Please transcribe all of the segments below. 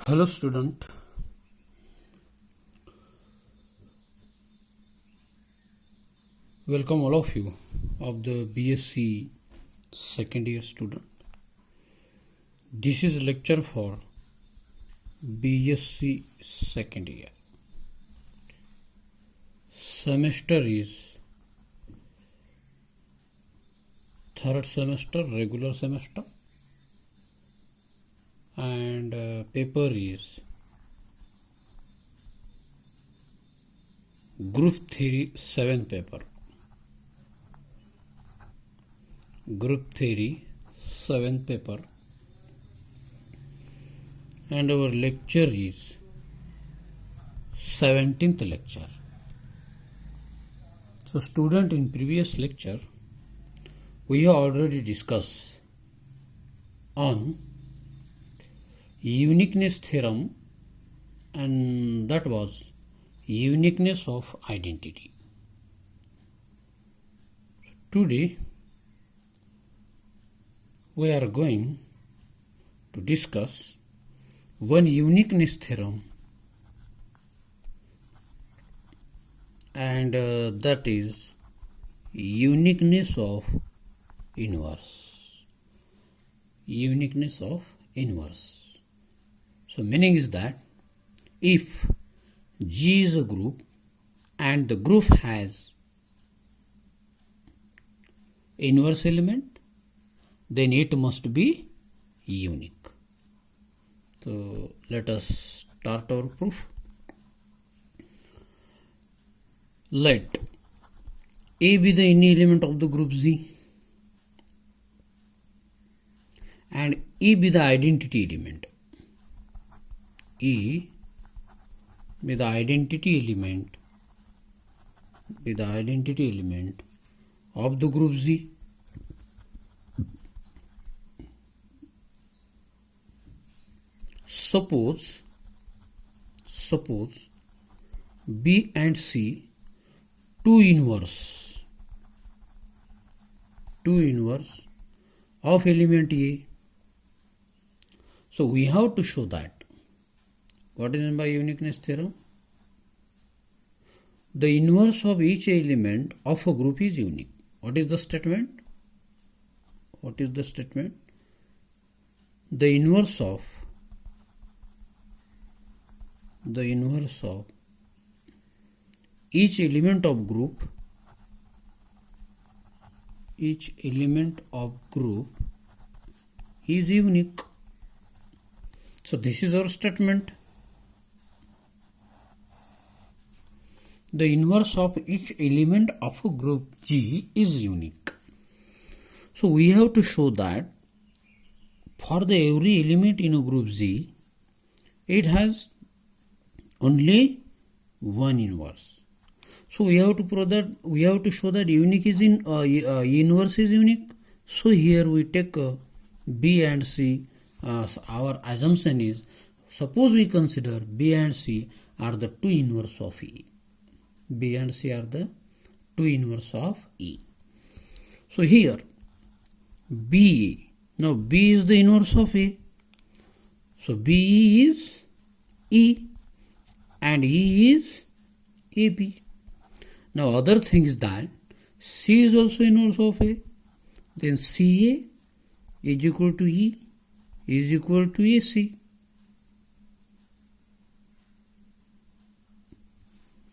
Hello student, welcome all of you of the BSc second year student. This is lecture for BSc second year. Semester is third semester, regular semester, and paper is group theory 7 paper. Group theory 7 paper, and our lecture is 17th lecture. So student, in previous lecture we have already discussed on uniqueness theorem, and that was uniqueness of identity. Today we are going to discuss one uniqueness theorem, and that is uniqueness of inverse. Uniqueness of inverse. So meaning is that if G is a group and the group has inverse element, then it must be unique. So let us start our proof. Let A be the any element of the group Z and E be the identity element. E be the identity element of the group Z. Suppose B and C two inverse of element A. So we have to show that. What is meant by uniqueness theorem? The inverse of each element of a group is unique. What is the statement? The inverse of each element of group is unique. So this is our statement. The inverse of each element of a group G is unique. So we have to show that for the every element in a group Z, it has only one inverse. So we have to prove that, we have to show that unique is inverse is unique. So here we take B and C. Our assumption is, suppose we consider B and C are the two inverse of E. B and C are the two inverse of E. So here B, now B is the inverse of A. So B is E and E is AB. Now other thing is that C is also inverse of A. Then CA is equal to E is equal to AC.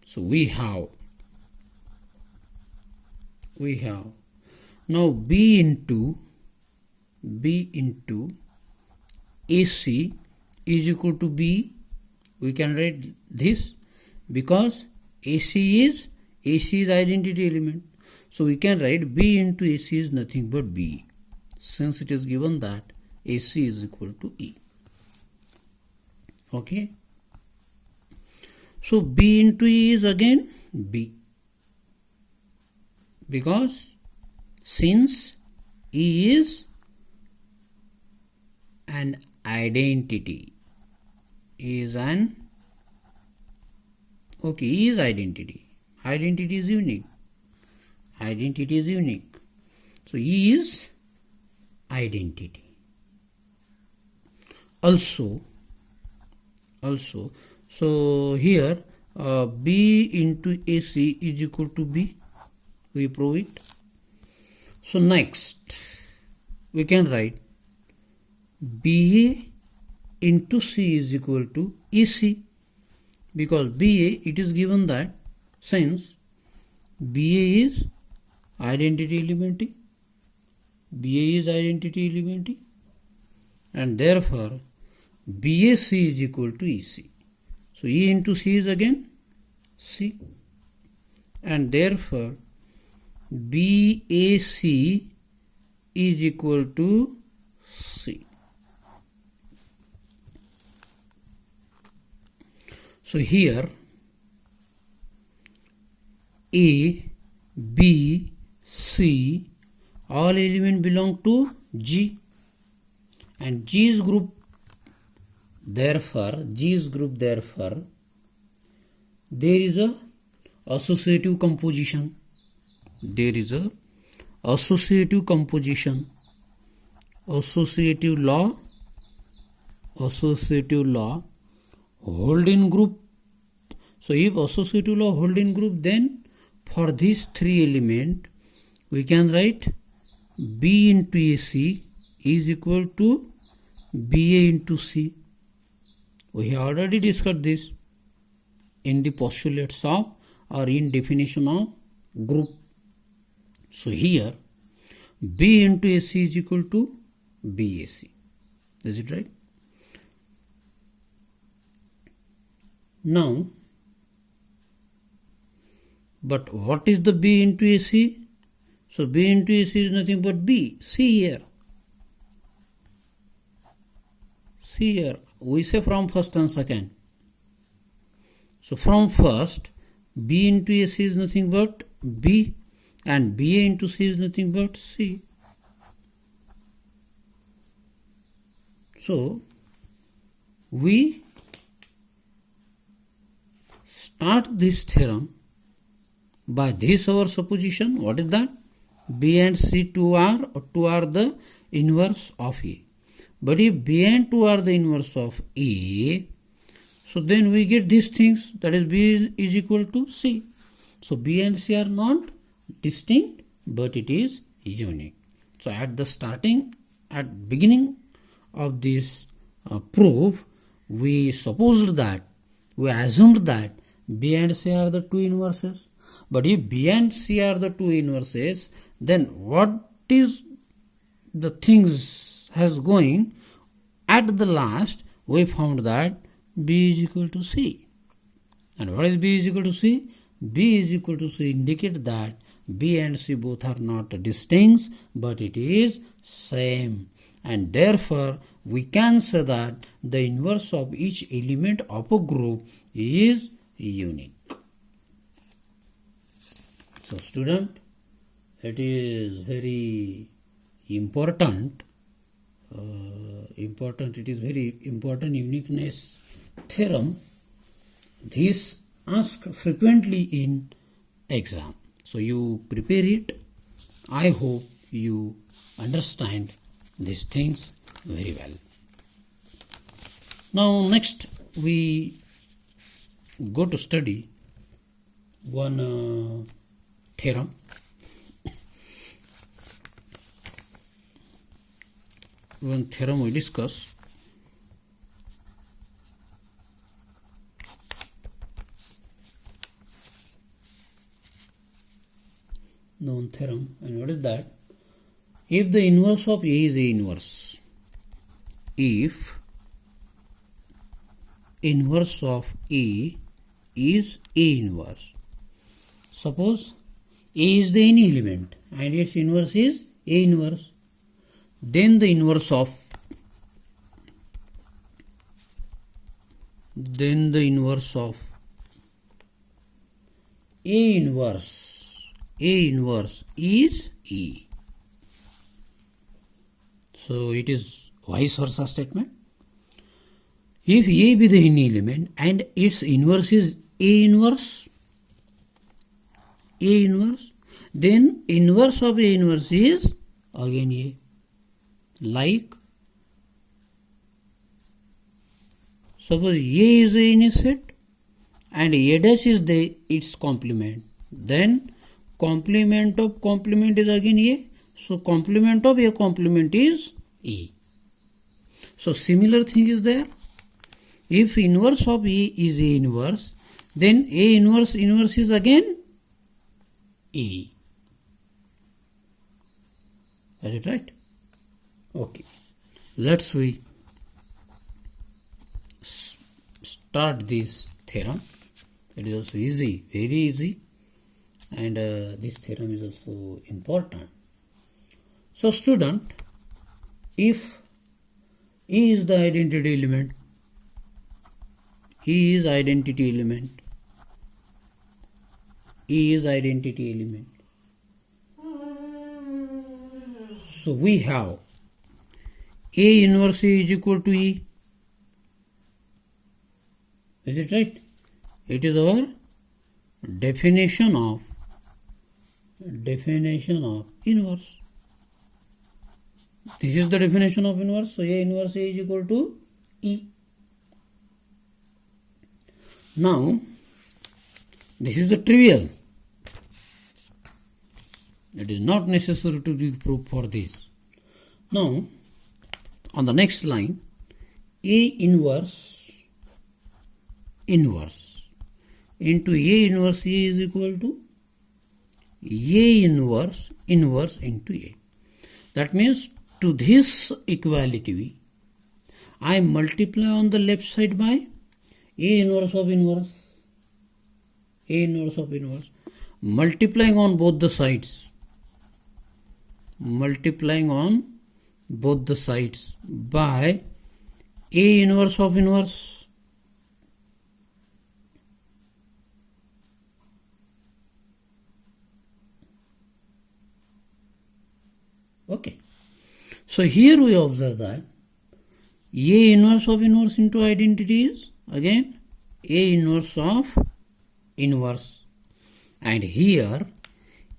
So we have now B into AC is equal to B. We can write this because AC is identity element. So we can write B into AC is nothing but B, since it is given that AC is equal to E. Okay. So B into E is again B, because since E is an identity, E is identity. Identity is unique. So E is identity. Also also. So here B into AC is equal to B. We prove it. So next we can write BA into C is equal to EC, because BA, it is given that since BA is identity elementary, and therefore BAC is equal to EC. So E into C is again C, and therefore BAC is equal to C. So here A, B, C, all elements belong to G, and G is group. Therefore, there is a associative composition. Associative law hold in group. So if associative law hold in group, then for these three elements we can write B into AC is equal to BA into C. We have already discussed this in the postulates of or in definition of group. So here B into AC is equal to BAC. Is it right? Now, but what is the B into AC? So B into AC is nothing but B. See here. We say from first and second. So from first, B into AC is nothing but B, and BA into C is nothing but C. So we start this theorem by this our supposition. What is that? B and C two are the inverse of A. But if B and 2 are the inverse of A, so then we get these things, that is B is equal to C. So B and C are not distinct, but it is unique. So at beginning of this proof, we assumed that B and C are the two inverses. But if B and C are the two inverses, then what is the things has going? At the last, we found that B is equal to C. And what is B is equal to C? B is equal to C indicate that B and C both are not distinct, but it is same. And therefore, we can say that the inverse of each element of a group is unique. So student, it is very important. It is very important uniqueness theorem. This asked frequently in exam. So you prepare it. I hope you understand these things very well. Now next we go to study one theorem. One theorem we discuss. Known theorem. And what is that? If the inverse of A is A inverse, if inverse of A is A inverse, suppose A is the any element and its inverse is A inverse, then the inverse of A inverse is E. So it is vice versa statement. If A be the any element and its inverse is A inverse, then inverse of A inverse is again A. Suppose A is in a set and A dash is its complement. Then complement of complement is again A. So complement of A complement is A. So similar thing is there. If inverse of A is A inverse, then A inverse is again A. Is it right? Okay. Let's we start this theorem. It is also easy, very easy, and this theorem is also important. So student, if E is the identity element, E is identity element, E is identity element. So we have A inverse A is equal to E. Is it right? It is our definition of inverse. This is the definition of inverse. So A inverse A is equal to E. Now this is the trivial. It is not necessary to be proof for this. Now on the next line, A inverse into A inverse A is equal to A inverse into A. That means to this equality, I multiply on the left side by A inverse of inverse. A inverse of inverse. Multiplying on both the sides. Multiplying on both the sides by A inverse of inverse. Okay. So here we observe that A inverse of inverse into identity is again A inverse of inverse. And here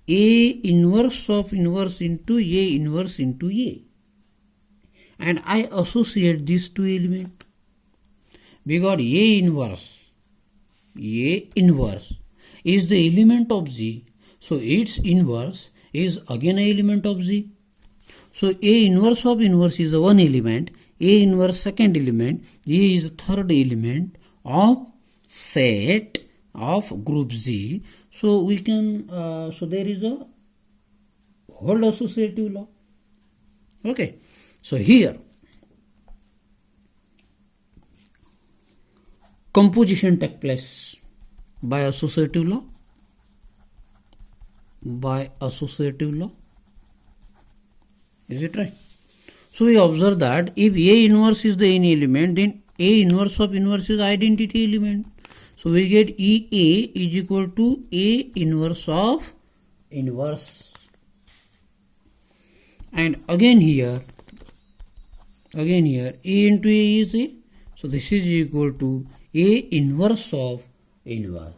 A inverse of inverse into A inverse into A. And I associate these two elements. We got A inverse is the element of Z. So its inverse is again an element of Z. So A inverse of inverse is one element, A inverse second element, A is third element of set of group Z. So we can, so there is a whole associative law. Okay. So here composition takes place by associative law. Is it right? So we observe that if A inverse is the any element, then A inverse of inverse is identity element. So we get EA is equal to A inverse of inverse. And again here A into A is A. So this is equal to A inverse of inverse.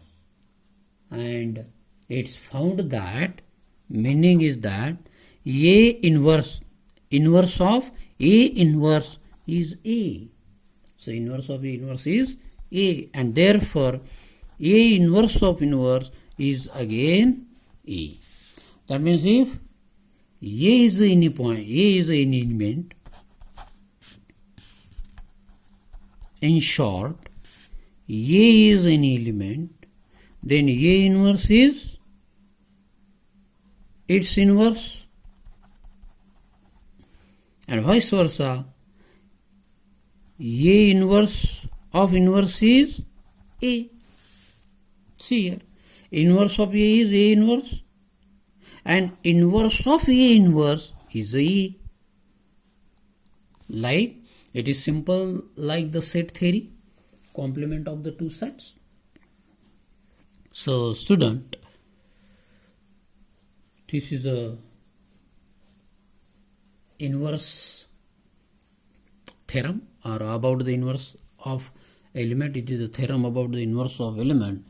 And it's found that meaning is that A inverse of A inverse is A. So inverse of A inverse is A, and therefore A inverse of inverse is again A. That means if A is any point, A is any element, in short, A is any element, then A inverse is its inverse. And vice versa, A inverse of inverse is A. See here, inverse of A is A inverse, and inverse of A inverse is A. Like, it is simple like the set theory, complement of the two sets. So student, this is a inverse theorem, or about the inverse of element. It is a theorem about the inverse of element.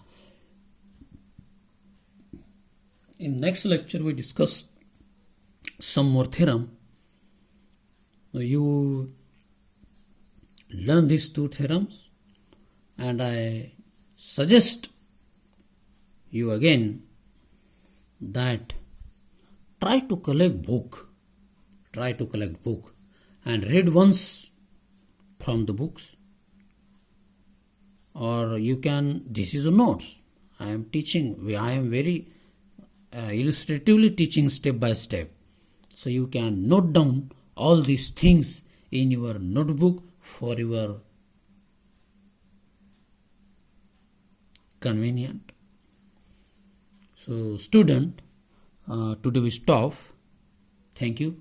In next lecture we discuss some more theorem. You learn these two theorems and I suggest you again that try to collect book and read once from the books, or you can, this is a notes I am teaching, I am very illustratively teaching step by step, so you can note down all these things in your notebook for your convenient. So student, today we stop. Thank you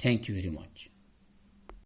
very much.